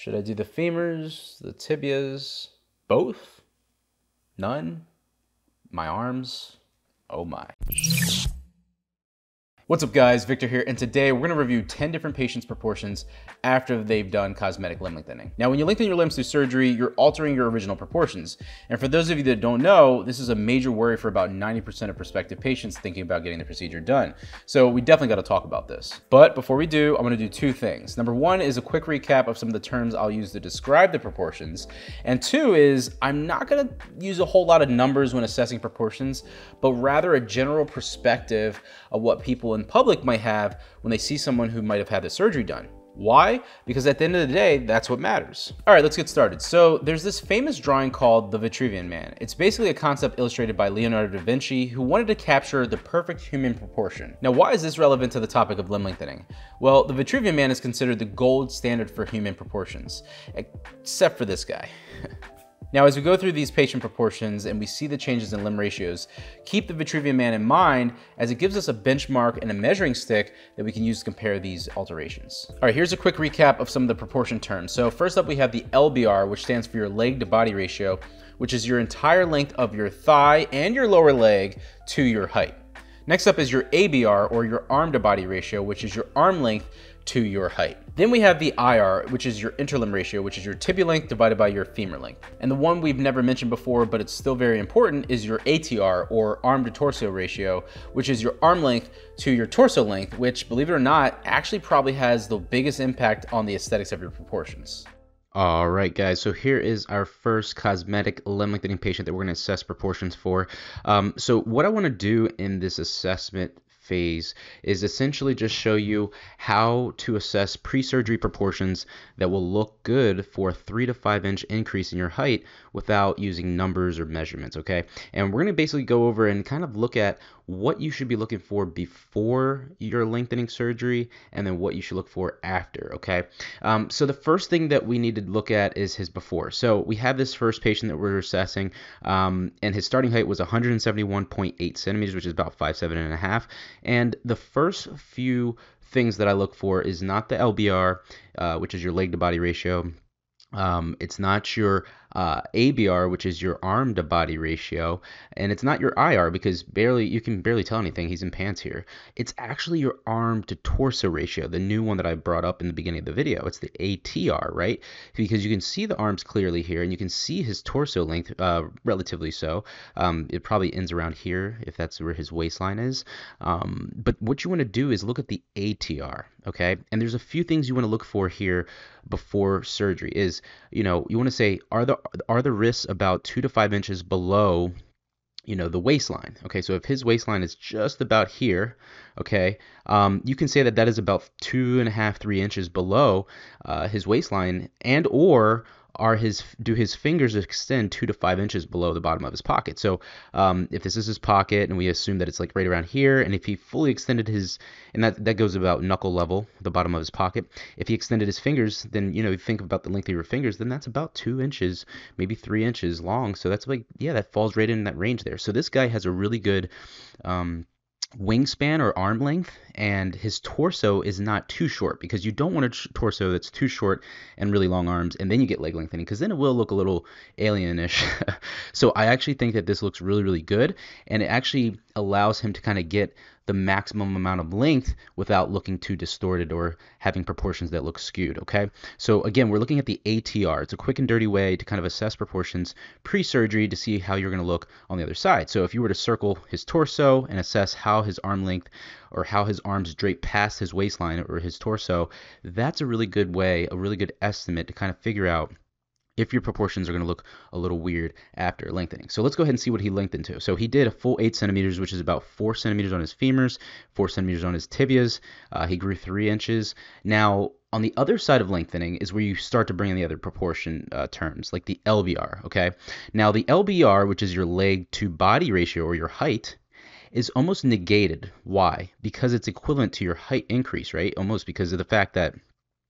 Should I do the femurs, the tibias, both? None? My arms? Oh my. What's up guys, Victor here, and today we're going to review 10 different patients' proportions after they've done cosmetic limb lengthening. Now when you lengthen your limbs through surgery, you're altering your original proportions. And for those of you that don't know, this is a major worry for about 90% of prospective patients thinking about getting the procedure done. So we definitely got to talk about this. But before we do, I'm going to do two things. Number one is a quick recap of some of the terms I'll use to describe the proportions. And two is I'm not going to use a whole lot of numbers when assessing proportions, but rather a general perspective of what people in public might have when they see someone who might have had the surgery done. Why? Because at the end of the day, that's what matters. All right, let's get started. So there's this famous drawing called the Vitruvian Man. It's basically a concept illustrated by Leonardo da Vinci, who wanted to capture the perfect human proportion. Now, why is this relevant to the topic of limb lengthening? Well, the Vitruvian Man is considered the gold standard for human proportions, except for this guy. Now, as we go through these patient proportions and we see the changes in limb ratios, keep the Vitruvian Man in mind as it gives us a benchmark and a measuring stick that we can use to compare these alterations. All right, here's a quick recap of some of the proportion terms. So first up, we have the LBR, which stands for your leg to body ratio, which is your entire length of your thigh and your lower leg to your height. Next up is your ABR, or your arm to body ratio, which is your arm length to your height. Then we have the IR, which is your interlimb ratio, which is your tibia length divided by your femur length. And the one we've never mentioned before, but it's still very important, is your ATR, or arm to torso ratio, which is your arm length to your torso length, which, believe it or not, actually probably has the biggest impact on the aesthetics of your proportions. All right, guys, so here is our first cosmetic limb lengthening patient that we're going to assess proportions for. So what I want to do in this assessment phase is essentially just show you how to assess pre-surgery proportions that will look good for a 3 to 5 inch increase in your height without using numbers or measurements, okay? And we're going to basically go over and kind of look at what you should be looking for before your lengthening surgery and then what you should look for after, okay? So the first thing that we need to look at is his before. So we have this first patient that we're assessing, and his starting height was 171.8 centimeters, which is about 5'7" and a half. And the first few things that I look for is not the LBR, which is your leg to body ratio. It's not your ABR, which is your arm to body ratio, and it's not your IR because you can barely tell anything. He's in pants here. It's actually your arm to torso ratio, the new one that I brought up in the beginning of the video. It's the ATR, right? Because you can see the arms clearly here, and you can see his torso length, relatively so. It probably ends around here if that's where his waistline is. But what you want to do is look at the ATR, okay? And there's a few things you want to look for here before surgery. Is, you want to say, are the wrists about 2 to 5 inches below, the waistline? Okay, so if his waistline is just about here, okay, you can say that is about 2.5, 3 inches below his waistline, and or do his fingers extend 2 to 5 inches below the bottom of his pocket? So if this is his pocket and we assume that it's like right around here, and if he fully extended and that goes about knuckle level, the bottom of his pocket, if he extended his fingers, then you think about the length of your fingers, then that's about 2 inches, maybe 3 inches long. So that's like, yeah, that falls right in that range there. So this guy has a really good wingspan or arm length, and his torso is not too short, because you don't want a torso that's too short and really long arms, and then you get leg lengthening, because then it will look a little alienish. So I actually think that this looks really, really good, and it actually allows him to kind of get the maximum amount of length without looking too distorted or having proportions that look skewed, okay? So again, we're looking at the ATR. It's a quick and dirty way to kind of assess proportions pre-surgery to see how you're going to look on the other side. So if you were to circle his torso and assess how his arm length or how his arms drape past his waistline or his torso, that's a really good way, a really good estimate to kind of figure out if your proportions are going to look a little weird after lengthening. So let's go ahead and see what he lengthened to. So he did a full 8 centimeters, which is about 4 centimeters on his femurs, 4 centimeters on his tibias. He grew 3 inches. Now, on the other side of lengthening is where you start to bring in the other proportion terms, like the LBR, okay? Now, the LBR, which is your leg to body ratio, or your height, is almost negated. Why? Because it's equivalent to your height increase, right? Almost because of the fact that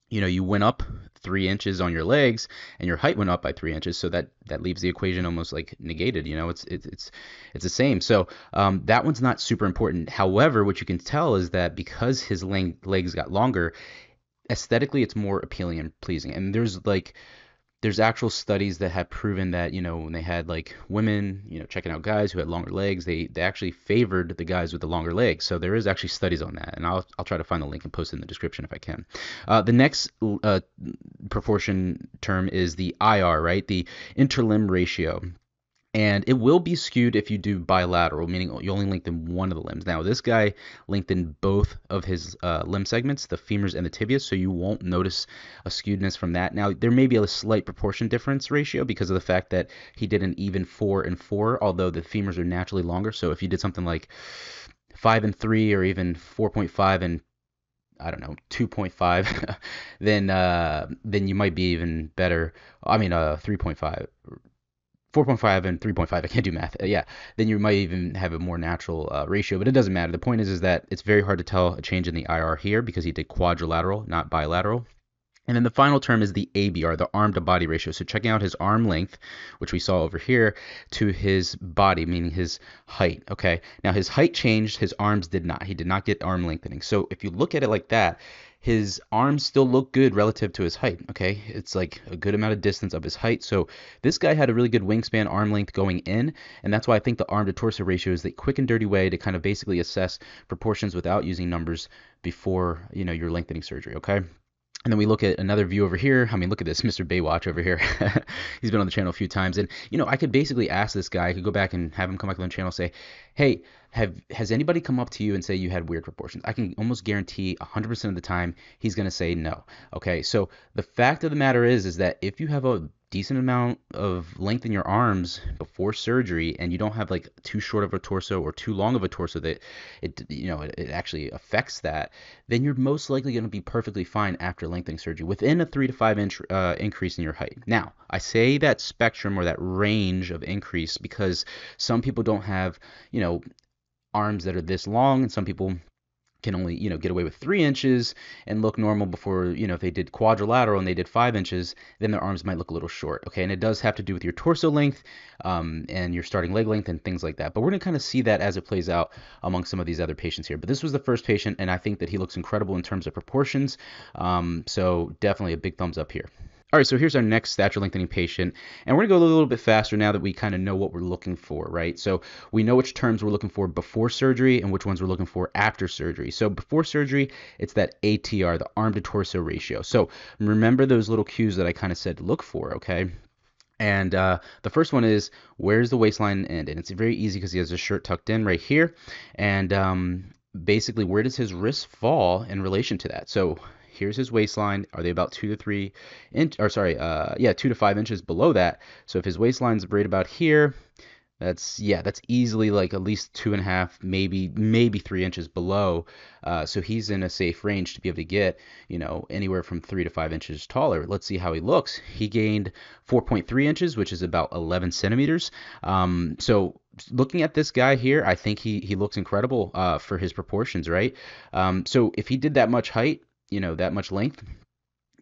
you went up 3 inches on your legs and your height went up by 3 inches, so that leaves the equation almost like negated. It's the same. So that one's not super important. However, what you can tell is that because his legs got longer, aesthetically it's more appealing and pleasing. And there's actual studies that have proven that, when they had like women, checking out guys who had longer legs, they actually favored the guys with the longer legs. So there is actually studies on that, and I'll try to find the link and post it in the description if I can. The next proportion term is the IR, right? The interlimb ratio. And it will be skewed if you do bilateral, meaning you only lengthen one of the limbs. Now, this guy lengthened both of his limb segments, the femurs and the tibias, so you won't notice a skewedness from that. Now, there may be a slight proportion difference ratio because of the fact that he did an even 4 and 4, although the femurs are naturally longer. So if you did something like 5 and 3 or even 4.5 and I don't know, 2.5, then you might be even better. I mean, 3.5. 4.5 and 3.5, I can't do math. Yeah, then you might even have a more natural ratio, but it doesn't matter. The point is that it's very hard to tell a change in the IR here because he did quadrilateral, not bilateral. And then the final term is the ABR, the arm to body ratio. So checking out his arm length, which we saw over here, to his body, meaning his height. Okay, now his height changed, his arms did not. He did not get arm lengthening. So if you look at it like that, his arms still look good relative to his height. Okay, it's like a good amount of distance of his height. So this guy had a really good wingspan, arm length going in, and that's why I think the arm to torso ratio is the quick and dirty way to kind of basically assess proportions without using numbers before your lengthening surgery. Okay. And then we look at another view over here. I mean, look at this, Mr. Baywatch over here. He's been on the channel a few times. And, I could basically ask this guy, I could go back and have him come back on the channel and say, hey, has anybody come up to you and say you had weird proportions? I can almost guarantee 100% of the time he's going to say no. Okay, so the fact of the matter is that if you have a decent amount of length in your arms before surgery and you don't have like too short of a torso or too long of a torso that it actually affects that, then you're most likely going to be perfectly fine after lengthening surgery within a 3 to 5 inch increase in your height. Now, I say that spectrum or that range of increase because some people don't have arms that are this long, and some people can only get away with 3 inches and look normal before if they did quadrilateral and they did 5 inches, then their arms might look a little short. Okay, and it does have to do with your torso length and your starting leg length and things like that, but we're going to kind of see that as it plays out among some of these other patients here. But this was the first patient, and I think that he looks incredible in terms of proportions, so definitely a big thumbs up here. All right, so here's our next stature lengthening patient, and we're going to go a little bit faster now that we kind of know what we're looking for, right? So we know which terms we're looking for before surgery and which ones we're looking for after surgery. So before surgery, it's that ATR, the arm to torso ratio. So remember those little cues that I kind of said to look for, okay? And the first one is, where's the waistline end? And it's very easy because he has his shirt tucked in right here. And basically, where does his wrist fall in relation to that? So here's his waistline. Are they about 2 to 5 inches below that? So if his waistline's right about here, that's easily like at least 2.5, maybe 3 inches below. So he's in a safe range to be able to get, anywhere from 3 to 5 inches taller. Let's see how he looks. He gained 4.3 inches, which is about 11 centimeters. So looking at this guy here, I think he looks incredible for his proportions, right? So if he did that much height, that much length,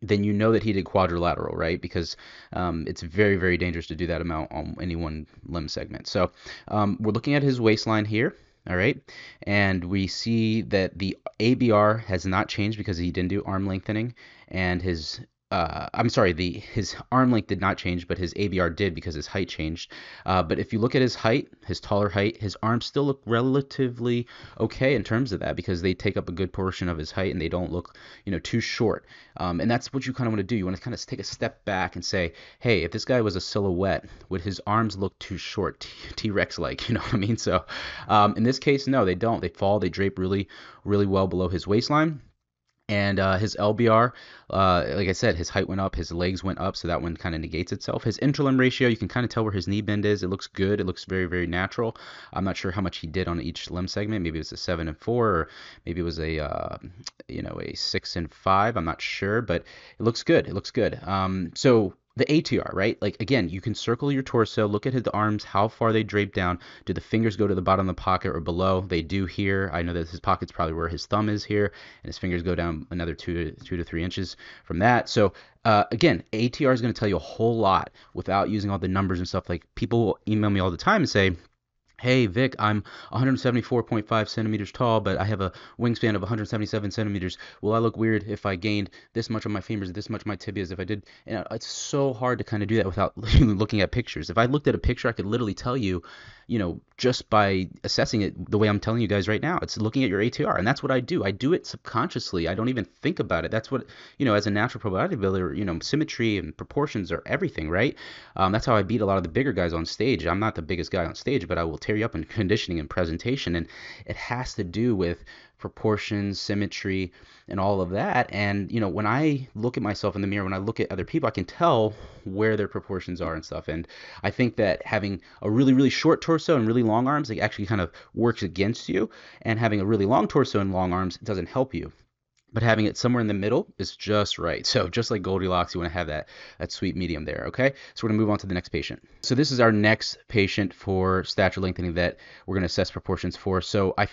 then that he did quadrilateral, right? Because it's very, very dangerous to do that amount on any one limb segment. So we're looking at his waistline here, all right? And we see that the ABR has not changed because he didn't do arm lengthening, and his his arm length did not change, but his ABR did because his height changed. But if you look at his height, his taller height, his arms still look relatively okay in terms of that because they take up a good portion of his height and they don't look, too short. And that's what you kind of want to do. You want to kind of take a step back and say, hey, if this guy was a silhouette, would his arms look too short, T-Rex-like, you know what I mean? So in this case, no, they don't. They fall, they drape really, really well below his waistline. And his LBR, like I said, his height went up, his legs went up, so that one kind of negates itself. His interlimb ratio, you can kind of tell where his knee bend is. It looks good. It looks very, very natural. I'm not sure how much he did on each limb segment. Maybe it was a 7 and 4, or maybe it was a 6 and 5. I'm not sure, but it looks good. It looks good. So the ATR, right? Like, again, you can circle your torso, look at his arms, how far they drape down. Do the fingers go to the bottom of the pocket or below? They do here. I know that his pocket's probably where his thumb is here, and his fingers go down another 2 to 3 inches from that. So again, ATR is going to tell you a whole lot without using all the numbers and stuff. Like, people email me all the time and say, hey, Vic, I'm 174.5 centimeters tall, but I have a wingspan of 177 centimeters. Will I look weird if I gained this much on my femurs, this much on my tibias, if I did? And it's so hard to kind of do that without looking at pictures. If I looked at a picture, I could literally tell you, just by assessing it the way I'm telling you guys right now. It's looking at your ATR, and that's what I do. I do it subconsciously. I don't even think about it. That's what, as a natural pro bodybuilder, symmetry and proportions are everything, right? That's how I beat a lot of the bigger guys on stage. I'm not the biggest guy on stage, but I will tear you up in conditioning and presentation. And it has to do with proportions, symmetry, and all of that. And, when I look at myself in the mirror, when I look at other people, I can tell where their proportions are and stuff. And I think that having a really, really short torso and really long arms, it actually kind of works against you. And having a really long torso and long arms doesn't help you, but having it somewhere in the middle is just right. So just like Goldilocks, you want to have that sweet medium there, okay? So we're going to move on to the next patient. So this is our next patient for stature lengthening that we're going to assess proportions for. So I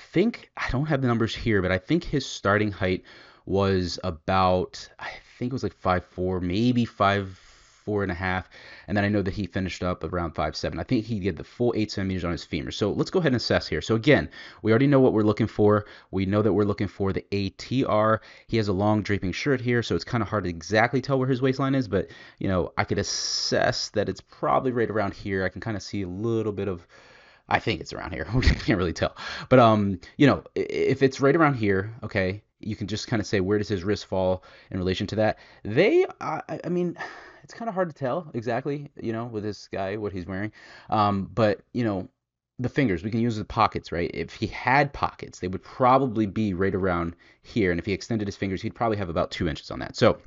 don't have the numbers here, but I think his starting height was about, I think it was like 5'4", maybe 5'4.5", and then I know that he finished up around 5'7". I think he did the full 8 centimeters on his femur. So let's go ahead and assess here. So again, we already know what we're looking for. We know that we're looking for the ATR. He has a long draping shirt here, so it's kind of hard to exactly tell where his waistline is, but I could assess that it's probably right around here. I can kind of see a little bit of, I think it's around here. We can't really tell. But if it's right around here, okay, you can just kind of say, where does his wrist fall in relation to that? I mean, it's kind of hard to tell exactly, with this guy, what he's wearing. But the fingers, we can use the pockets, right? If he had pockets, they would probably be right around here. And if he extended his fingers, he'd probably have about 2 inches on that. So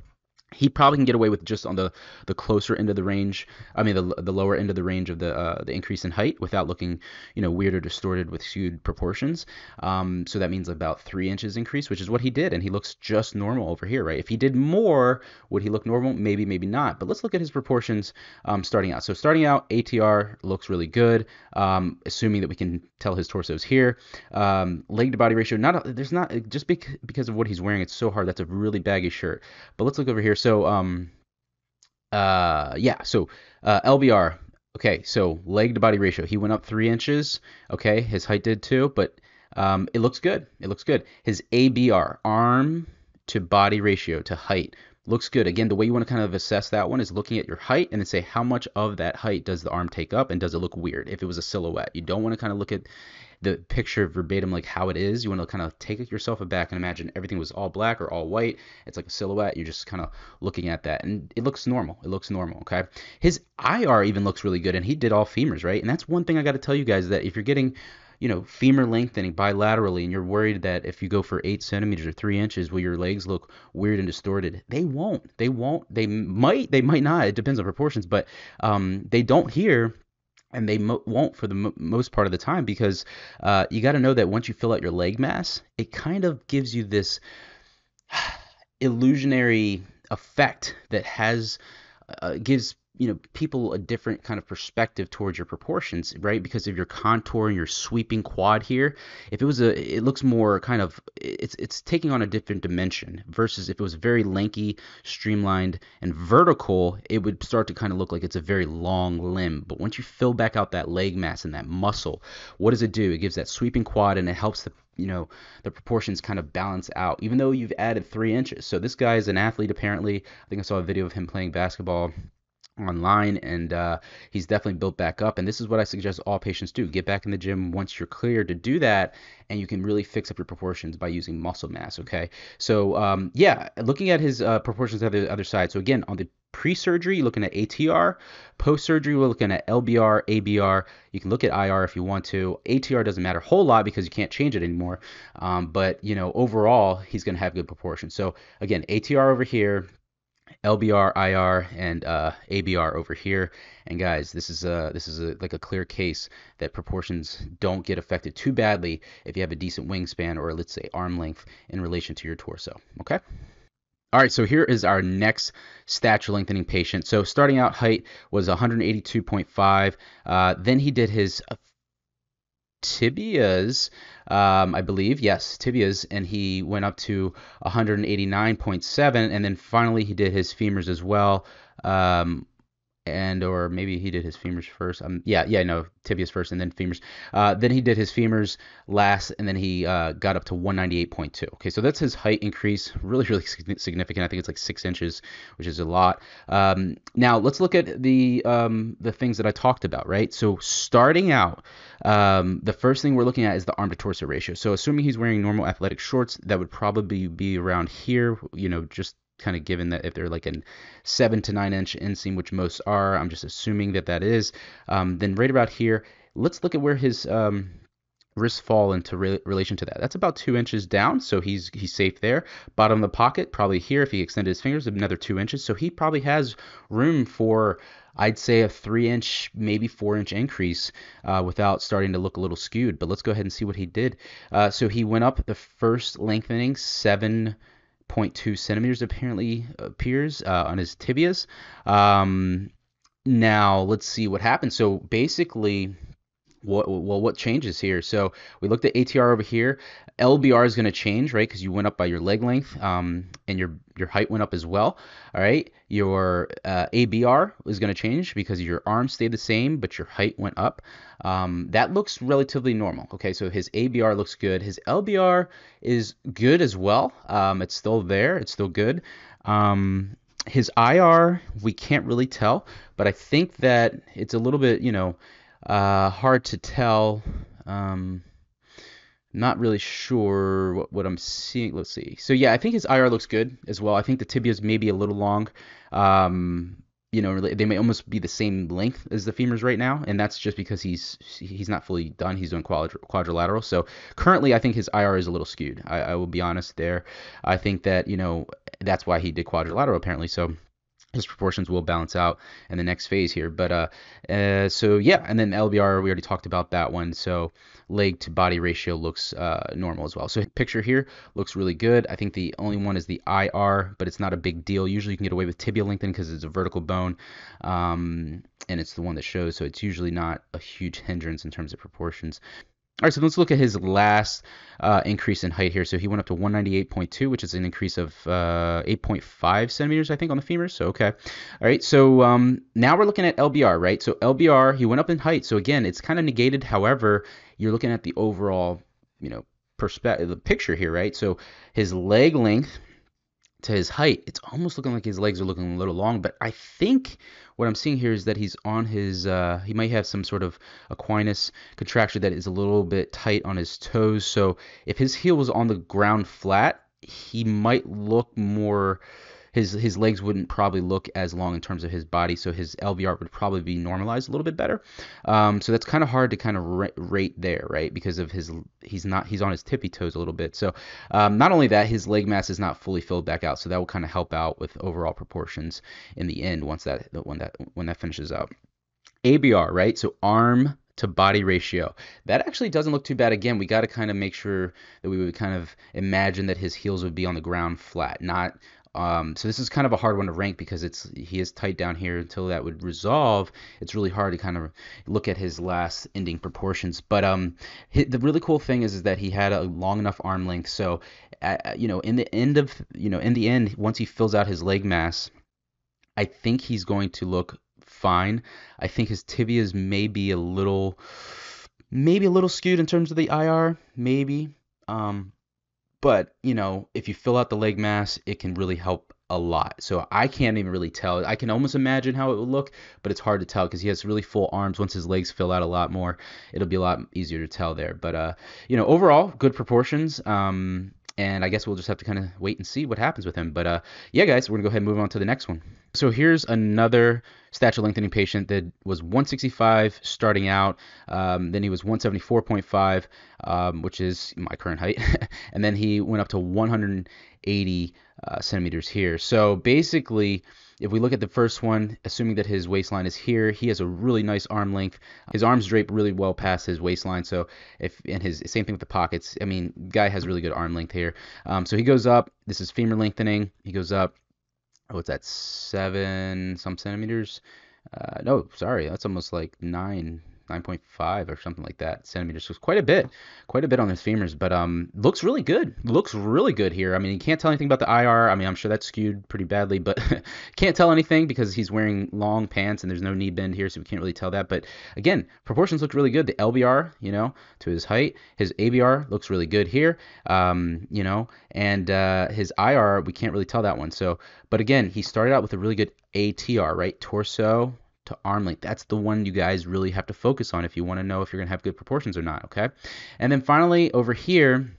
he probably can get away with just on the closer end of the range. I mean, the lower end of the range of the increase in height without looking, weird or distorted with skewed proportions. So that means about 3 inches increase, which is what he did, and he looks just normal over here, right? If he did more, would he look normal? Maybe, maybe not. But let's look at his proportions starting out. So starting out, ATR looks really good, assuming that we can tell his torso is here. Leg to body ratio, because of what he's wearing, it's so hard. That's a really baggy shirt. But let's look over here. So LBR. Okay, so leg to body ratio. He went up 3 inches. Okay, his height did too, but it looks good. It looks good. His ABR, arm to body ratio to height, looks good. Again, the way you want to kind of assess that one is looking at your height and then say how much of that height does the arm take up and does it look weird if it was a silhouette. You don't want to kind of look at the picture verbatim like how it is. You want to kind of take yourself aback and imagine everything was all black or all white. It's like a silhouette. You're just kind of looking at that and it looks normal. It looks normal, okay? His IR even looks really good, and he did all femurs, right? And that's one thing I got to tell you guys, that if you're getting femur lengthening bilaterally and you're worried that if you go for 8 centimeters or 3 inches, will your legs look weird and distorted? They won't. They might not. It depends on proportions, but they don't here. And they won't for the most part of the time, because you got to know that once you fill out your leg mass, it kind of gives you this illusionary effect that gives people a different kind of perspective towards your proportions, right? Because of your contour and your sweeping quad here, if it looks more kind of, it's taking on a different dimension, versus if it was very lanky, streamlined, and vertical, it would start to kind of look like it's a very long limb. But once you fill back out that leg mass and that muscle, what does it do? It gives that sweeping quad, and it helps the proportions kind of balance out, even though you've added 3 inches. So this guy is an athlete, apparently. I think I saw a video of him playing basketball online, and he's definitely built back up. And this is what I suggest all patients do: get back in the gym once you're cleared to do that, and you can really fix up your proportions by using muscle mass. Okay, so looking at his proportions on the other side. So again, on the pre-surgery, you're looking at ATR. Post-surgery, we're looking at LBR, ABR. You can look at IR if you want to. ATR doesn't matter a whole lot because you can't change it anymore. But overall, he's going to have good proportions. So again, ATR over here, LBR, IR, and ABR over here. And guys, this is like a clear case that proportions don't get affected too badly if you have a decent wingspan, or let's say arm length, in relation to your torso. Okay. All right, so here is our next stature lengthening patient. So starting out, height was 182.5. Then he did his tibias, I believe, yes, tibias, and he went up to 189.7, and then finally he did his femurs as well. and or maybe he did his femurs first. No, tibias first and then femurs. Then he did his femurs last, and then he got up to 198.2. Okay, so that's his height increase. Really, really significant. I think it's like 6 inches, which is a lot. Now let's look at the things that I talked about, right? So starting out, the first thing we're looking at is the arm to torso ratio. So assuming he's wearing normal athletic shorts, that would probably be around here. Just kind of given that if they're like a 7 to 9 inch inseam, which most are, I'm just assuming that is. Then right about here, let's look at where his wrists fall into relation to that. That's about 2 inches down, so he's safe there. Bottom of the pocket, probably here, if he extended his fingers, another 2 inches. So he probably has room for, I'd say, a 3-inch, maybe 4-inch increase without starting to look a little skewed. But let's go ahead and see what he did. So he went up the first lengthening 7.2 centimeters apparently appears on his tibias. Now let's see what happens. So basically, what changes here? So we looked at ATR over here. LBR is going to change, right? Because you went up by your leg length, and your height went up as well. All right. Your ABR is going to change because your arms stayed the same, but your height went up. That looks relatively normal. Okay, so his ABR looks good. His LBR is good as well. It's still there. It's still good. His IR, we can't really tell, but I think that it's a little bit, hard to tell. Not really sure what I'm seeing. Let's see. So yeah, I think his IR looks good as well. I think the tibias may be a little long. They may almost be the same length as the femurs right now, and that's just because he's not fully done. He's doing quadrilateral. So currently, I think his IR is a little skewed. I will be honest there. I think that that's why he did quadrilateral apparently. So his proportions will balance out in the next phase here. But so yeah, and then LBR, we already talked about that one. So leg to body ratio looks normal as well. So picture here looks really good. I think the only one is the IR, but it's not a big deal. Usually you can get away with tibial lengthening because it's a vertical bone, and it's the one that shows. So it's usually not a huge hindrance in terms of proportions. All right, so let's look at his last increase in height here. So he went up to 198.2, which is an increase of 8.5 centimeters, I think, on the femurs. So, okay. All right, so now we're looking at LBR, right? So LBR, he went up in height. So, again, it's kind of negated. However, you're looking at the overall, perspective, the picture here, right? So his leg length to his height, it's almost looking like his legs are looking a little long, but I think what I'm seeing here is that he's on his, he might have some sort of equinus contracture that is a little bit tight on his toes. So if his heel was on the ground flat, he might look more, his legs wouldn't probably look as long in terms of his body, so his LBR would probably be normalized a little bit better. So that's kind of hard to kind of rate there, right? Because of he's on his tippy toes a little bit. So not only that, his leg mass is not fully filled back out, so that will kind of help out with overall proportions in the end when that finishes out. ABR, right? So arm to body ratio. That actually doesn't look too bad. Again, we got to kind of make sure that we would kind of imagine that his heels would be on the ground flat, not so this is kind of a hard one to rank because he is tight down here. Until that would resolve, it's really hard to kind of look at his last ending proportions. But the really cool thing is that he had a long enough arm length. So in the end, once he fills out his leg mass, I think he's going to look fine. I think his tibias may be a little skewed in terms of the IR, maybe. But, if you fill out the leg mass, it can really help a lot. So I can't even really tell. I can almost imagine how it would look, but it's hard to tell because he has really full arms. Once his legs fill out a lot more, it'll be a lot easier to tell there. But, overall, good proportions. And I guess we'll just have to kind of wait and see what happens with him. But yeah, guys, we're going to go ahead and move on to the next one. So here's another stature lengthening patient that was 165 starting out. Then he was 174.5, which is my current height. And then he went up to 180 centimeters here. So basically, if we look at the first one, assuming that his waistline is here, he has a really nice arm length. His arms drape really well past his waistline. So his same thing with the pockets. I mean, guy has really good arm length here. So he goes up. This is femur lengthening. He goes up. What's that? 7 some centimeters? No, sorry, that's almost like 9. 9.5 or something like that centimeters. So it's quite a bit on his femurs, but looks really good. Looks really good here. I mean, you can't tell anything about the IR. I mean, I'm sure that's skewed pretty badly, but can't tell anything because he's wearing long pants and there's no knee bend here, so we can't really tell that. But again, proportions look really good. The LBR, to his height, his ABR looks really good here, and his IR, we can't really tell that one. So, but again, he started out with a really good ATR, right? Torso to arm length. That's the one you guys really have to focus on if you want to know if you're going to have good proportions or not, okay? And then finally, over here,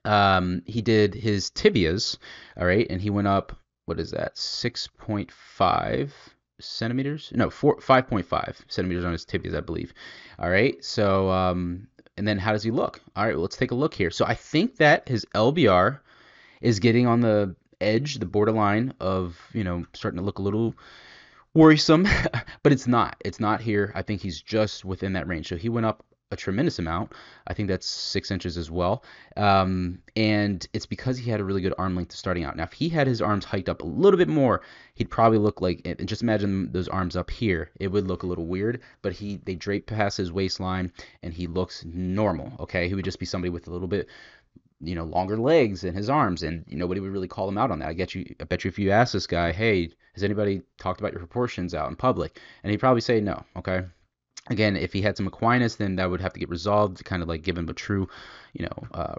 he did his tibias, all right? And he went up, what is that, 6.5 centimeters? No, 5.5 centimeters on his tibias, I believe. All right, so, and then how does he look? All right, well, let's take a look here. So I think that his LBR is getting on the edge, the borderline of, starting to look a little worrisome, but it's not. It's not here. I think he's just within that range. So he went up a tremendous amount. I think that's 6 inches as well. And it's because he had a really good arm length starting out. Now, if he had his arms hiked up a little bit more, he'd probably look like, and just imagine those arms up here, it would look a little weird, but they drape past his waistline and he looks normal, okay? He would just be somebody with a little bit longer legs in his arms, and nobody would really call him out on that. I bet you if you ask this guy, hey, has anybody talked about your proportions out in public? And he'd probably say no, okay? Again, if he had some equinus, then that would have to get resolved to kind of like give him a true,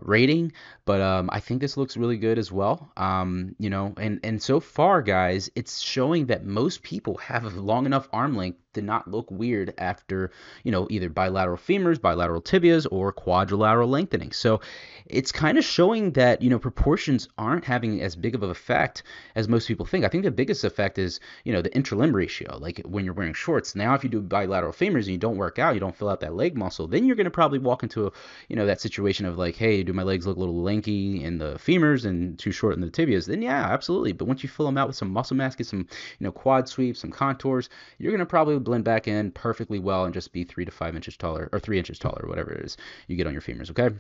rating. But I think this looks really good as well. And so far, guys, it's showing that most people have a long enough arm length to not look weird after, either bilateral femurs, bilateral tibias, or quadrilateral lengthening. So it's kind of showing that, proportions aren't having as big of an effect as most people think. I think the biggest effect is, the intralimb ratio. Like when you're wearing shorts. Now, if you do bilateral femurs and you don't work out, you don't fill out that leg muscle, then you're going to probably walk into that situation of like, hey, do my legs look a little lanky in the femurs and too short in the tibias? Then yeah, absolutely. But once you fill them out with some muscle mass, get some, quad sweeps, some contours, you're going to probably blend back in perfectly well and just be 3 to 5 inches taller, or 3 inches taller, whatever it is you get on your femurs, okay?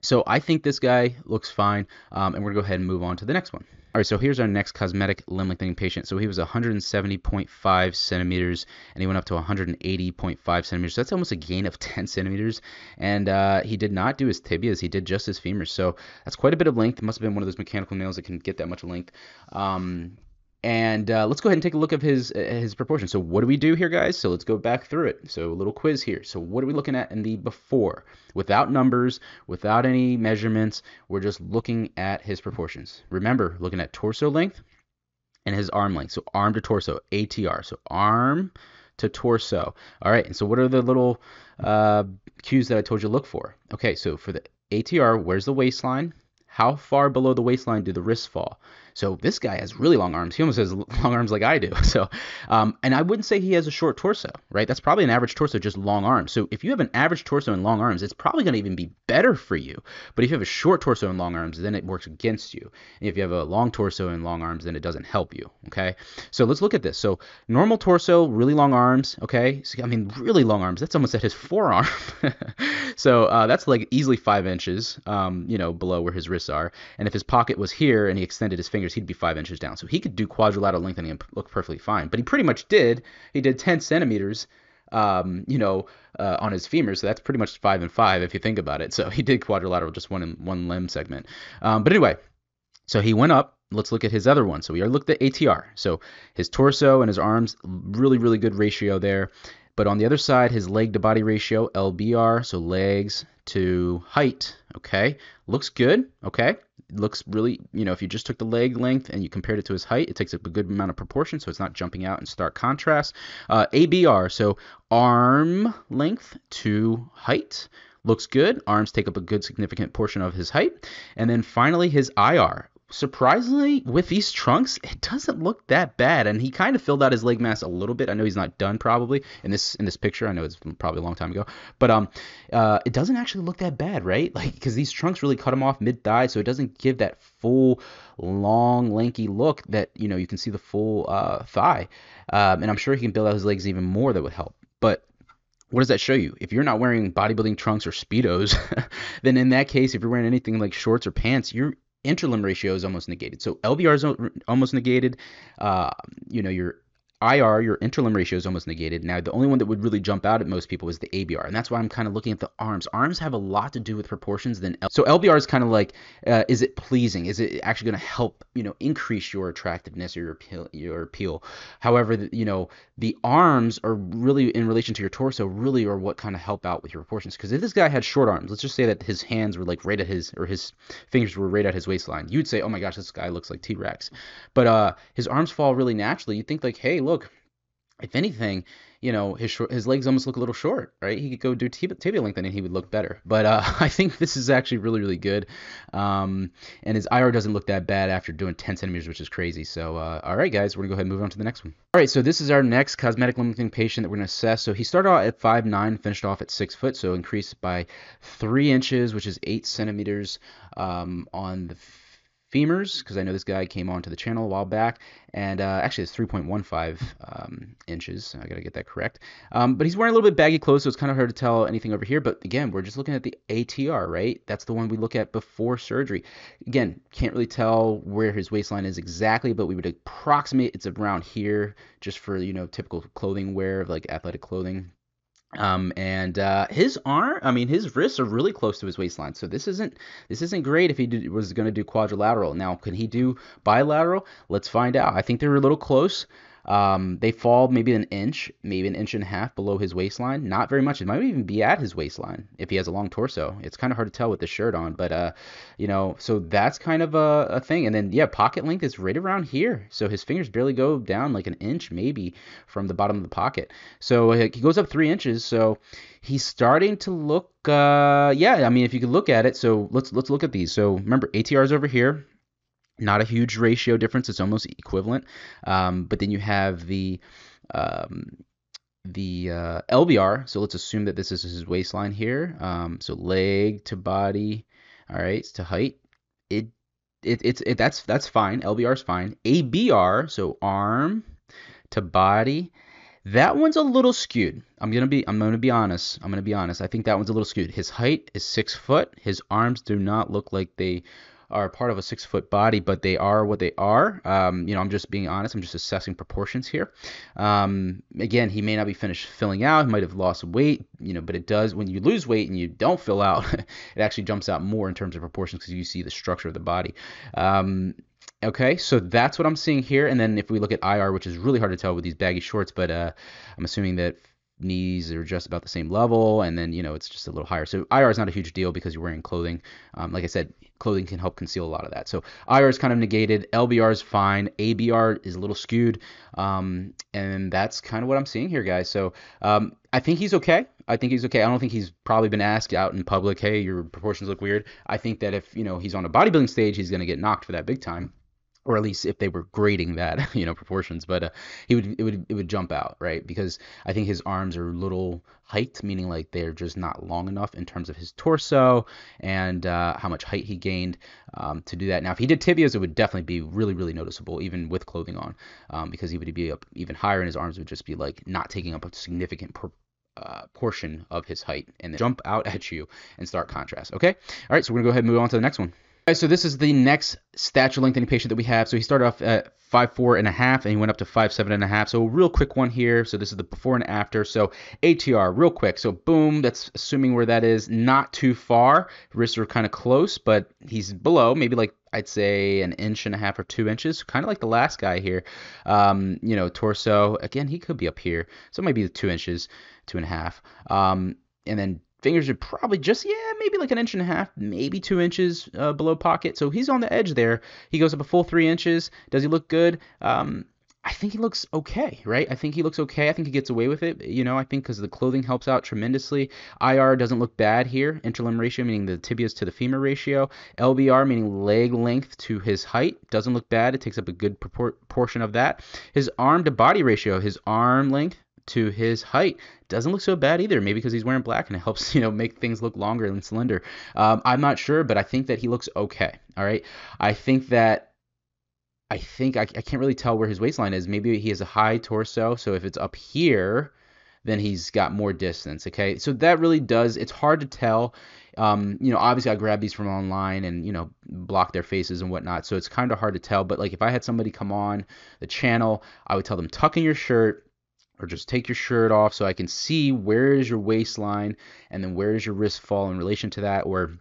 So I think this guy looks fine, and we're going to go ahead and move on to the next one. All right, so here's our next cosmetic limb lengthening patient. So he was 170.5 centimeters, and he went up to 180.5 centimeters. So that's almost a gain of 10 centimeters, and he did not do his tibias. He did just his femurs. So that's quite a bit of length. It must have been one of those mechanical nails that can get that much length. And let's go ahead and take a look at his proportions. So what do we do here, guys? So let's go back through it. So a little quiz here. So what are we looking at in the before? Without numbers, without any measurements, we're just looking at his proportions. Remember, looking at torso length and his arm length. So arm to torso, ATR. So arm to torso. All right, and so what are the little cues that I told you to look for? Okay, so for the ATR, where's the waistline? How far below the waistline do the wrists fall? So this guy has really long arms. He almost has long arms like I do. So, and I wouldn't say he has a short torso, right? That's probably an average torso, just long arms. So if you have an average torso and long arms, it's probably going to even be better for you. But if you have a short torso and long arms, then it works against you. And if you have a long torso and long arms, then it doesn't help you, okay? So let's look at this. So normal torso, really long arms, okay? So, I mean, really long arms. That's almost at his forearm. So that's like easily 5 inches, below where his wrists are. And if his pocket was here and he extended his fingers, he'd be 5 inches down. So he could do quadrilateral lengthening and look perfectly fine. But he pretty much did. He did 10 centimeters, on his femurs. So that's pretty much 5 and 5 if you think about it. So he did quadrilateral, just one limb segment. But anyway, so he went up. Let's look at his other one. So we are looked at ATR. So his torso and his arms, really, really good ratio there. But on the other side, his leg to body ratio, LBR, so legs to height, okay, looks good, okay. Looks really, if you just took the leg length and you compared it to his height, it takes up a good amount of proportion, so it's not jumping out in stark contrast. ABR, so arm length to height, looks good. Arms take up a good significant portion of his height. And then finally, his IR. Surprisingly, with these trunks, it doesn't look that bad, and he kind of filled out his leg mass a little bit. I know he's not done probably in this picture. I know it's probably a long time ago, but it doesn't actually look that bad, right? Like, because these trunks really cut him off mid-thigh, so it doesn't give that full, long, lanky look that you can see the full thigh. And I'm sure he can build out his legs even more. That would help, but. What does that show you? If you're not wearing bodybuilding trunks or Speedos, then in that case, if you're wearing anything like shorts or pants, your interlimb ratio is almost negated. So LBR is almost negated. Your IR, your interlimb ratio, is almost negated. Now, the only one that would really jump out at most people is the ABR, and that's why I'm kind of looking at the arms. Arms have a lot to do with proportions than so LBR is kind of like, is it pleasing? Is it actually going to help, increase your attractiveness or your appeal? However, the arms are really in relation to your torso, really are what kind of help out with your proportions. Because if this guy had short arms, let's just say that his hands were like right at his, or his fingers were right at his waistline, you'd say, oh my gosh, this guy looks like T-Rex. But his arms fall really naturally. You'd think like, hey, look, if anything, his legs almost look a little short, right? He could go do tibia lengthening, he would look better. But I think this is actually really, really good. And his IR doesn't look that bad after doing 10 centimeters, which is crazy. So, all right, guys, we're going to go ahead and move on to the next one. All right, so this is our next cosmetic limiting patient that we're going to assess. So he started out at 5'9", finished off at 6 foot, so increased by 3 inches, which is 8 centimeters on the femurs, because I know this guy came onto the channel a while back, and actually it's 3.15 inches. I gotta get that correct. But he's wearing a little bit baggy clothes, so it's kind of hard to tell anything over here. But again, we're just looking at the ATR, right? That's the one we look at before surgery. Again, can't really tell where his waistline is exactly, but we would approximate it's around here, just for typical clothing wear of like athletic clothing. And his his wrists are really close to his waistline. So this isn't great if he was going to do quadrilateral. Now, can he do bilateral? Let's find out. I think they're a little close. They fall maybe an inch and a half below his waistline. Not very much. It might even be at his waistline if he has a long torso. It's kind of hard to tell with the shirt on, but so that's kind of a thing. And then yeah, pocket length is right around here. So his fingers barely go down like an inch maybe from the bottom of the pocket. So he goes up 3 inches. So he's starting to look. If you could look at it. So let's look at these. So remember, ATR is over here. Not a huge ratio difference. It's almost equivalent. But then you have the LBR. So let's assume that this is his waistline here. So leg to body. All right, to height. That's fine. LBR is fine. ABR, so arm to body. That one's a little skewed. I'm gonna be honest. I think that one's a little skewed. His height is 6 foot. His arms do not look like they are part of a 6 foot body, but they are what they are. I'm just being honest. I'm just assessing proportions here. Again, he may not be finished filling out. He might have lost weight, but it does, when you lose weight and you don't fill out, it actually jumps out more in terms of proportions because you see the structure of the body. Okay, so that's what I'm seeing here. And then if we look at IR, which is really hard to tell with these baggy shorts, but I'm assuming that knees are just about the same level, and then it's just a little higher. So IR is not a huge deal because you're wearing clothing. Like I said, clothing can help conceal a lot of that. So IR is kind of negated. LBR is fine. ABR is a little skewed, and that's kind of what I'm seeing here, guys. So I think he's okay. I don't think he's probably been asked out in public, hey, your proportions look weird. I think that if he's on a bodybuilding stage, he's going to get knocked for that big time. Or at least if they were grading that, proportions, but it would jump out, right? Because I think his arms are a little height, meaning like they're just not long enough in terms of his torso and how much height he gained to do that. Now, if he did tibias, it would definitely be really, really noticeable, even with clothing on, because he would be up even higher, and his arms would just be like not taking up a significant portion of his height, and then jump out at you and start contrast. Okay, all right. So we're gonna go ahead and move on to the next one. Right, so this is the next stature lengthening patient that we have. So he started off at 5'4.5", and he went up to 5'7.5". So real quick one here. So this is the before and after. So ATR, real quick. So boom, that's assuming where that is. Not too far. Wrists are kind of close, but he's below, maybe like I'd say an inch and a half or 2 inches, kind of like the last guy here. Torso, again, he could be up here. So it might be 2 inches, 2.5. And then fingers are probably just, maybe like an inch and a half, maybe 2 inches below pocket. So he's on the edge there. He goes up a full 3 inches. Does he look good? I think he looks okay, right? I think he looks okay. I think he gets away with it, I think because the clothing helps out tremendously. IR doesn't look bad here. Interlimb ratio, meaning the tibias to the femur ratio. LBR, meaning leg length to his height, doesn't look bad. It takes up a good portion of that. His arm to body ratio, his arm length to his height, doesn't look so bad either. Maybe because he's wearing black and it helps, make things look longer and slender. I'm not sure, but I think that he looks okay. All right. I can't really tell where his waistline is. Maybe he has a high torso. So if it's up here, then he's got more distance. Okay, so that really does, it's hard to tell. Obviously I grab these from online and, block their faces and whatnot. So it's kind of hard to tell. But like if I had somebody come on the channel, I would tell them tuck in your shirt or just take your shirt off so I can see where is your waistline and then where does your wrist fall in relation to that. Or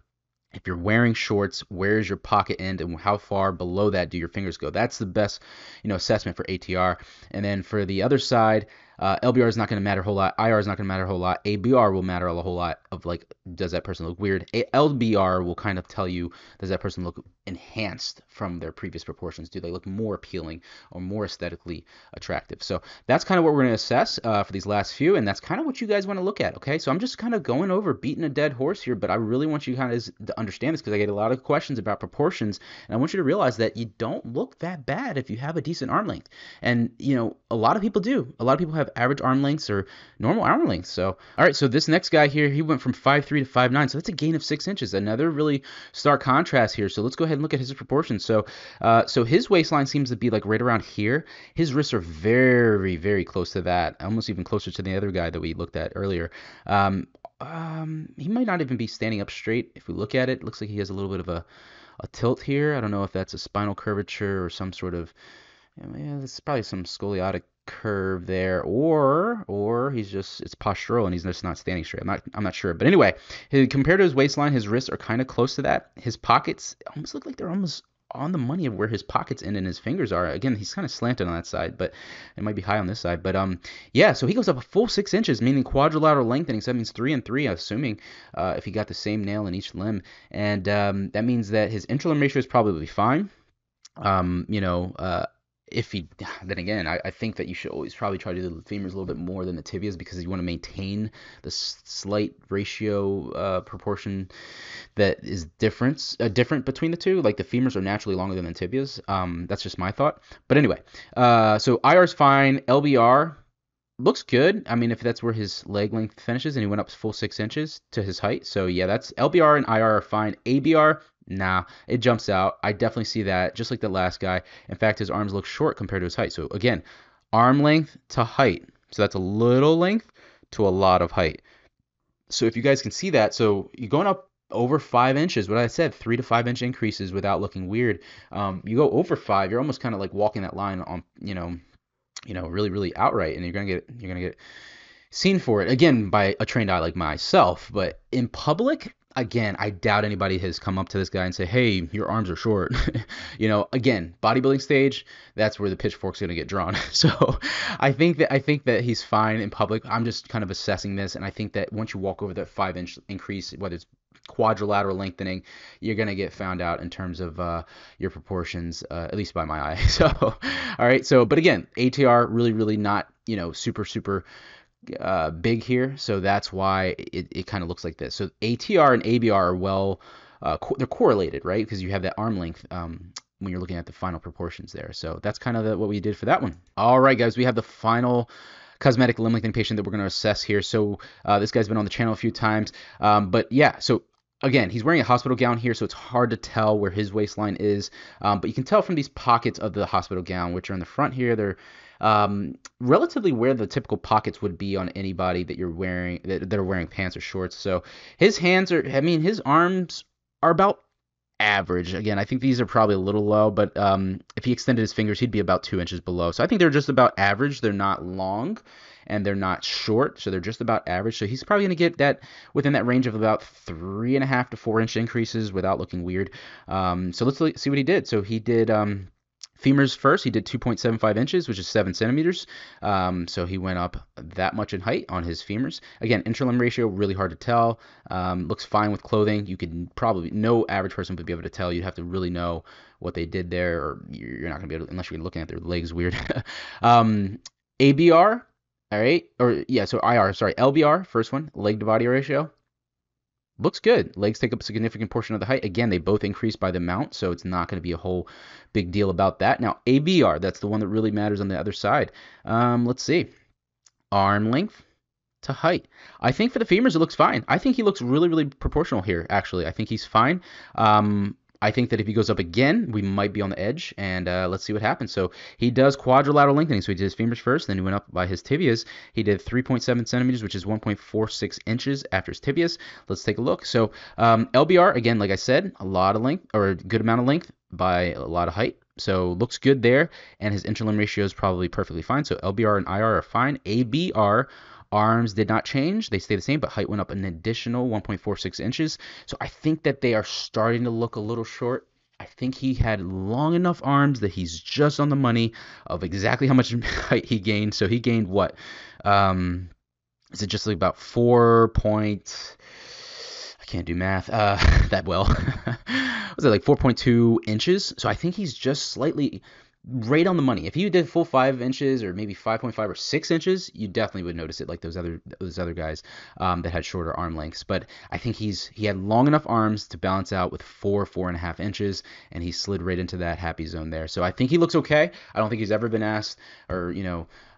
if you're wearing shorts, where is your pocket end and how far below that do your fingers go? That's the best, assessment for ATR. And then for the other side, LBR is not going to matter a whole lot. IR is not going to matter a whole lot. ABR will matter a whole lot of like, does that person look weird? LBR will kind of tell you, does that person look enhanced from their previous proportions? Do they look more appealing or more aesthetically attractive? So that's kind of what we're going to assess for these last few, and that's kind of what you guys want to look at, okay? So I'm just kind of going over, beating a dead horse here, but I really want you kind of to understand this because I get a lot of questions about proportions, and I want you to realize that you don't look that bad if you have a decent arm length. And, a lot of people do. A lot of people have average arm lengths or normal arm lengths. So, all right, so this next guy here, he went from 5'3" to 5'9", so that's a gain of 6 inches. Another really stark contrast here. So let's go ahead and look at his proportions. So, his waistline seems to be like right around here. His wrists are very, very close to that, almost even closer to the other guy that we looked at earlier. He might not even be standing up straight. If we look at it, looks like he has a little bit of a tilt here. I don't know if that's a spinal curvature or some sort of, it's probably some scoliotic curve there, or he's just, it's postural and he's just not standing straight. I'm not sure. But anyway, compared to his waistline, his wrists are kind of close to that. His pockets almost look like they're almost on the money of where his pockets end and his fingers are. Again, he's kind of slanted on that side, but it might be high on this side. But yeah, so he goes up a full 6 inches, meaning quadrilateral lengthening. So that means 3 and 3, assuming if he got the same nail in each limb. And that means that his interlimb ratio is probably fine. If he, then again, I think that you should always probably try to do the femurs a little bit more than the tibias because you want to maintain the slight ratio proportion that is different between the two. Like the femurs are naturally longer than the tibias. That's just my thought. But anyway, so IR is fine. LBR looks good. I mean, if that's where his leg length finishes and he went up full 6 inches to his height. So yeah, that's LBR and IR are fine. ABR, nah, it jumps out. I definitely see that, just like the last guy. In fact, his arms look short compared to his height. So again, arm length to height. So that's a little length to a lot of height. So if you guys can see that, so you're going up over 5 inches, what I said, 3 to 5 inch increases without looking weird. You go over 5, you're almost kind of like walking that line on, really, really outright, and you're gonna get seen for it again by a trained eye like myself. But in public, again, I doubt anybody has come up to this guy and say, hey, your arms are short. Again, bodybuilding stage, that's where the pitchfork's going to get drawn. So I think that he's fine in public. I'm just kind of assessing this, and I think that once you walk over that 5 inch increase, whether it's quadrilateral lengthening, you're going to get found out in terms of your proportions, at least by my eye. So, all right. So, but again, ATR really, really not, super, super big here. So that's why it kind of looks like this. So ATR and ABR are well, they're correlated, right? Because you have that arm length when you're looking at the final proportions there. So that's kind of what we did for that one. All right, guys, we have the final cosmetic limb lengthening patient that we're going to assess here. So this guy's been on the channel a few times. But yeah, so again, he's wearing a hospital gown here, so it's hard to tell where his waistline is. But you can tell from these pockets of the hospital gown, which are in the front here. They're relatively where the typical pockets would be on anybody that you're wearing, that are wearing pants or shorts. So his his arms are about average. Again, I think these are probably a little low, but if he extended his fingers, he'd be about 2 inches below. So I think they're just about average. They're not long and they're not short, so they're just about average. So he's probably going to get that within that range of about 3.5 to 4 inch increases without looking weird. So let's see what he did. So he did femurs first. He did 2.75 inches, which is 7 centimeters. So he went up that much in height on his femurs. Again, interlimb ratio, really hard to tell. Looks fine with clothing. You could probably, no average person would be able to tell. You'd have to really know what they did there, or you're not going to be able to, unless you're looking at their legs weird. ABR, all right, or yeah, so LBR, first one, leg to body ratio. Looks good. Legs take up a significant portion of the height. Again, they both increase by the amount, so it's not going to be a whole big deal about that. Now, ABR, that's the one that really matters on the other side. Let's see. Arm length to height. I think for the femurs, it looks fine. I think he looks really, really proportional here, actually. I think he's fine. I think that if he goes up again, we might be on the edge, and let's see what happens. So he does quadrilateral lengthening. So he did his femurs first, then he went up by his tibias. He did 3.7 centimeters, which is 1.46 inches after his tibias. Let's take a look. So LBR, again, like I said, a lot of length, or a good amount of length by a lot of height. So looks good there, and his interlimb ratio is probably perfectly fine. So LBR and IR are fine. ABR, arms did not change. They stay the same, but height went up an additional 1.46 inches. So I think that they are starting to look a little short. I think he had long enough arms that he's just on the money of exactly how much height he gained. So he gained what? Is it just like about 4 point... I can't do math that well. Was it like 4.2 inches? So I think he's just slightly right on the money. If you did full 5 inches or maybe 5.5 or 6 inches, you definitely would notice it, like those other guys that had shorter arm lengths. But I think he had long enough arms to balance out with 4.5 inches, and he slid right into that happy zone there. So I think he looks okay. I don't think he's ever been asked, or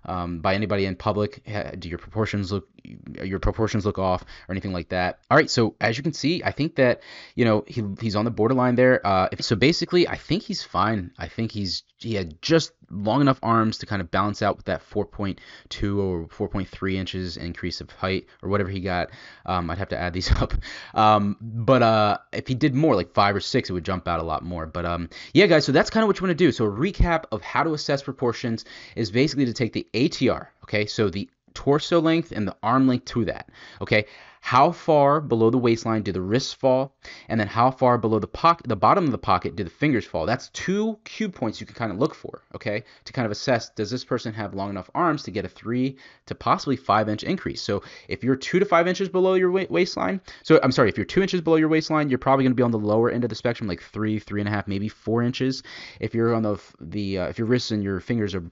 by anybody in public, do your proportions look off or anything like that. All right, so as you can see, I think that he's on the borderline there. So basically, I think he's fine. I think he had just long enough arms to kind of balance out with that 4.2 or 4.3 inches increase of height or whatever he got. I'd have to add these up. But if he did more, like 5 or 6, it would jump out a lot more. But yeah, guys, so that's kind of what you want to do. So a recap of how to assess proportions is basically to take the ATR, okay? So the torso length and the arm length to that, okay? How far below the waistline do the wrists fall? And then how far below the bottom of the pocket do the fingers fall? That's 2 cube points you can kind of look for, okay? To kind of assess, does this person have long enough arms to get a 3 to possibly 5 inch increase? So if you're 2 to 5 inches below your waistline, if you're 2 inches below your waistline, you're probably going to be on the lower end of the spectrum, like 3.5, maybe 4 inches. If you're on if your wrists and your fingers are,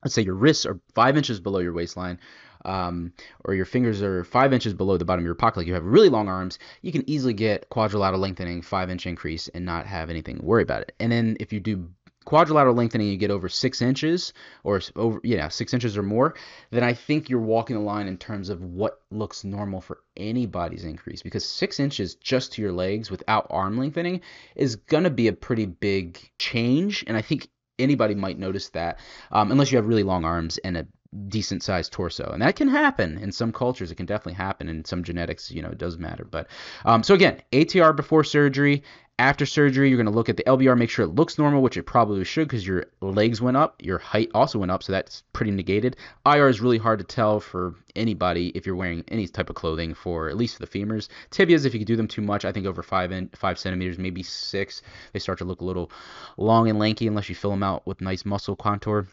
let's say your wrists are 5 inches below your waistline, or your fingers are 5 inches below the bottom of your pocket, like you have really long arms, you can easily get quadrilateral lengthening, 5 inch increase, and not have anything to worry about it. And then if you do quadrilateral lengthening, you get over 6 inches or 6 inches or more, then I think you're walking the line in terms of what looks normal for anybody's increase, because 6 inches just to your legs without arm lengthening is going to be a pretty big change. And I think anybody might notice that, unless you have really long arms and a decent sized torso, and that can happen in some cultures. It can definitely happen in some genetics. It does matter. But so again, ATR before surgery. After surgery, you're going to look at the LBR, make sure it looks normal, which it probably should, because your legs went up, your height also went up, so that's pretty negated. IR is really hard to tell for anybody if you're wearing any type of clothing, for at least for the femurs. Tibias, if you do them too much, I think over 5 centimeters, maybe 6, they start to look a little long and lanky unless you fill them out with nice muscle contour.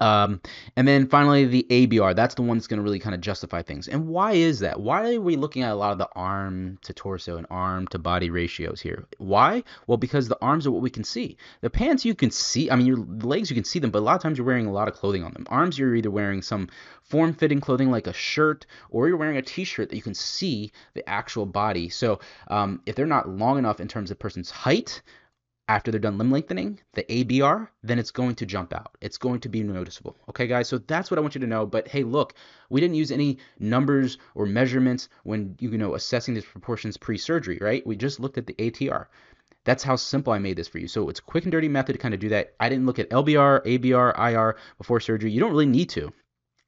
And then finally, the ABR, that's the one that's going to really kind of justify things. And why is that? Why are we looking at a lot of the arm to torso and arm to body ratios here? Why? Well, because the arms are what we can see. The pants you can see, your legs you can see them, but a lot of times you're wearing a lot of clothing on them. Arms, you're either wearing some form-fitting clothing like a shirt, or you're wearing a t-shirt that you can see the actual body. So if they're not long enough in terms of person's height, after they're done limb lengthening, the ABR, then it's going to jump out. It's going to be noticeable. Okay, guys? So that's what I want you to know. But hey, look, we didn't use any numbers or measurements when, assessing these proportions pre-surgery, right? We just looked at the ATR. That's how simple I made this for you. So it's a quick and dirty method to kind of do that. I didn't look at LBR, ABR, IR before surgery. You don't really need to.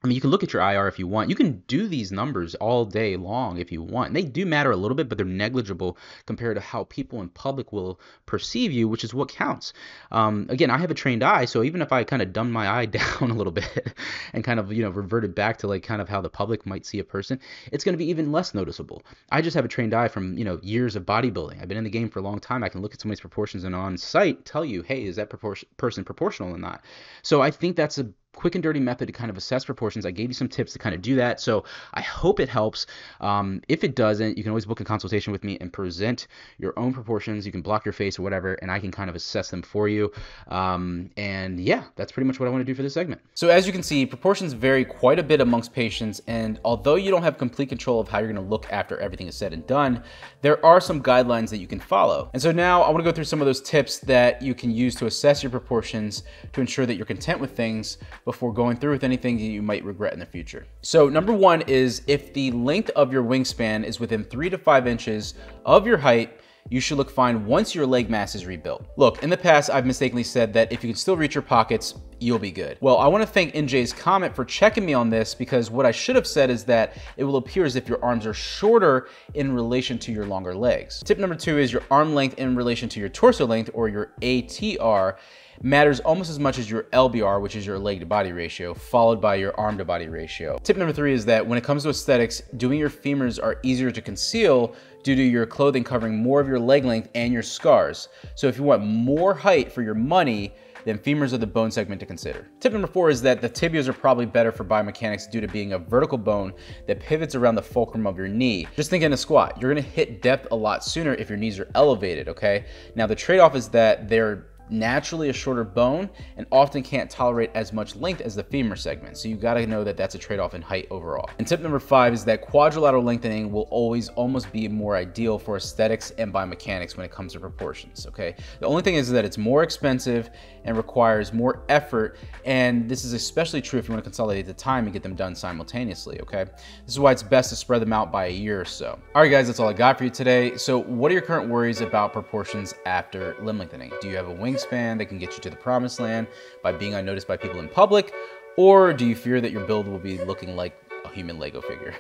You can look at your IR if you want. You can do these numbers all day long if you want. And they do matter a little bit, but they're negligible compared to how people in public will perceive you, which is what counts. Again, I have a trained eye, so even if I kind of dumbed my eye down a little bit and kind of, reverted back to like kind of how the public might see a person, it's going to be even less noticeable. I just have a trained eye from, years of bodybuilding. I've been in the game for a long time. I can look at somebody's proportions and on site tell you, hey, is that person proportional or not? So I think that's a quick and dirty method to kind of assess proportions. I gave you some tips to kind of do that, so I hope it helps. If it doesn't, you can always book a consultation with me and present your own proportions. You can block your face or whatever, and I can kind of assess them for you. And yeah, that's pretty much what I want to do for this segment. So as you can see, proportions vary quite a bit amongst patients, and although you don't have complete control of how you're going to look after everything is said and done, there are some guidelines that you can follow. And so now I want to go through some of those tips that you can use to assess your proportions to ensure that you're content with things before going through with anything that you might regret in the future. So number one is, if the length of your wingspan is within 3 to 5 inches of your height, you should look fine once your leg mass is rebuilt. Look, in the past, I've mistakenly said that if you can still reach your pockets, you'll be good. Well, I want to thank NJ's comment for checking me on this, because what I should have said is that it will appear as if your arms are shorter in relation to your longer legs. Tip number 2 is your arm length in relation to your torso length, or your ATR, matters almost as much as your LBR, which is your leg to body ratio, followed by your arm to body ratio. Tip number 3 is that when it comes to aesthetics, doing your femurs are easier to conceal due to your clothing covering more of your leg length and your scars. So if you want more height for your money, then femurs are the bone segment to consider. Tip number 4 is that the tibias are probably better for biomechanics due to being a vertical bone that pivots around the fulcrum of your knee. Just think in a squat, you're gonna hit depth a lot sooner if your knees are elevated, okay? Now the trade-off is that they're naturally a shorter bone and often can't tolerate as much length as the femur segment. So you gotta know that that's a trade-off in height overall. And tip number 5 is that quadrilateral lengthening will always almost be more ideal for aesthetics and biomechanics when it comes to proportions, okay? The only thing is that it's more expensive and requires more effort, and this is especially true if you wanna consolidate the time and get them done simultaneously, okay? This is why it's best to spread them out by a year or so. All right, guys, that's all I got for you today. So what are your current worries about proportions after limb lengthening? Do you have a wingspan that can get you to the promised land by being unnoticed by people in public? Or do you fear that your build will be looking like a human Lego figure?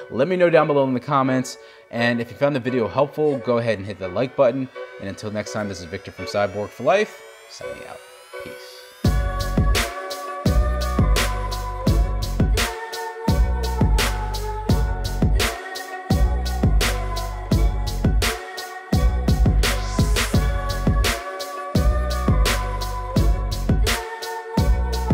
Let me know down below in the comments. And if you found the video helpful, go ahead and hit the like button. And until next time, this is Victor from Cyborg for Life, signing out.